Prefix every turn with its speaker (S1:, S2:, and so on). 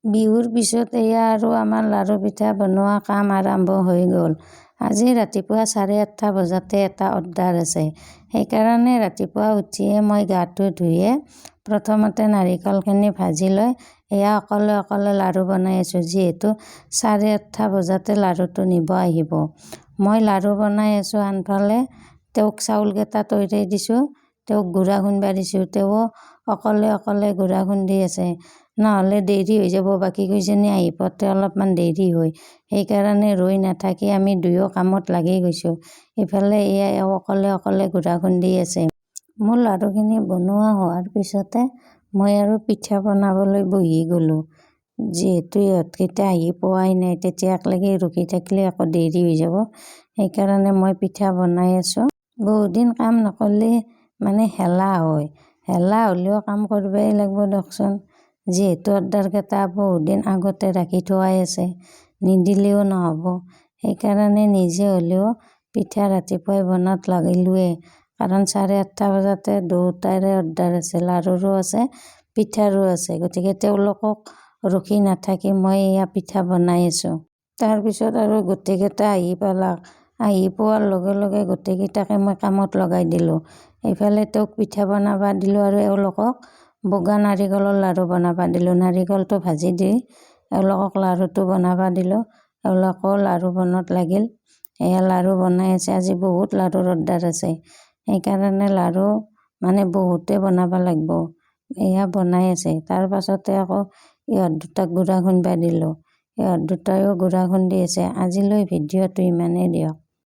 S1: বিহুৰ পিছত এয়া আৰু আমাৰ লাড়ু পিঠা বনোৱা কাম আৰম্ভ হৈ গ'ল। আজি ৰাতিপুৱা 8:30 বজাতে এটা অৰ্ডাৰ আছে। সেইকাৰণে ৰাতিপুৱা উঠিয়ে মই গাটো ধুয়ে প্ৰথমতে নাৰিকলখিনি ভাজি লৈ এয়া অকলে অকলে লাড়ু বনাই আছোঁ, যিহেতু 8:30 বজাতে লাড়ুটো নিব আহিব। মই লাড়ু বনাই আছোঁ, আনফালে তেওঁক চাউলকেইটা তৈয়াৰি দিছোঁ, তেওঁক গুড়া খুন্দিব দিছোঁ। তেওঁ অকলে অকলে গুড়া খুন্দি আছে, নহ'লে দেৰি হৈ যাব, বাকীকেইজনী আহি পাওঁতে অলপমান দেৰি হয়। সেইকাৰণে ৰৈ নাথাকি আমি দুয়ো কামত লাগি গৈছোঁ। ইফালে এয়া অকলে অকলে গুড়া খুন্দি আছে। মোৰ লাড়ুখিনি বনোৱা হোৱাৰ পিছতে মই আৰু পিঠা বনাবলৈ বহি গ'লোঁ। যিহেতু ইহঁতকেইটা আহি পোৱাই নাই, তেতিয়া একলেগে ৰখি থাকিলে আকৌ দেৰি হৈ যাব। সেইকাৰণে মই পিঠা বনাই আছোঁ। বহুদিন কাম নকৰিলে মানে হেলা হয়। হেলা হ'লেও কাম কৰিবই লাগিব দিয়কচোন। যিহেতু অৰ্ডাৰকেইটা বহুদিন আগতে ৰাখি থোৱাই আছে, নিদিলেও নহ'ব। সেইকাৰণে নিজে হ'লেও পিঠা ৰাতিপুৱাই বনাত লাগিলোৱে। কাৰণ 8:30 বজাতে দুয়োটাৰে অৰ্ডাৰ আছে, লাড়ুৰো আছে, পিঠাৰো আছে। গতিকে তেওঁলোকক ৰখি নাথাকি মই এয়া পিঠা বনাই আছোঁ। তাৰপিছত আৰু গোটেইকেইটা আহি পালাক। আহি পোৱাৰ লগে লগে গোটেইকেইটাকে মই কামত লগাই দিলোঁ। এইফালে তেওঁক পিঠা বনাব দিলোঁ আৰু এওঁলোকক বগা নাৰিকলৰ লাড়ু বনাব দিলোঁ। নাৰিকলটো ভাজি দি এওঁলোকক লাড়ুটো বনাব দিলোঁ। এওঁলোকেও লাড়ু বনোৱাত লাগিল। এয়া লাড়ু বনাই আছে। আজি বহুত লাড়ুৰ অৰ্ডাৰ আছে, সেইকাৰণে লাড়ু মানে বহুতে বনাব লাগিব। এয়া বনাই আছে। তাৰ পাছতে আকৌ ইহঁত দুটাক গুড়া খুন্দিব দিলোঁ। ইহঁত দুটাইও গুড়া খুন্দি আছে। আজিলৈ ভিডিঅ'টো ইমানেই দিয়ক।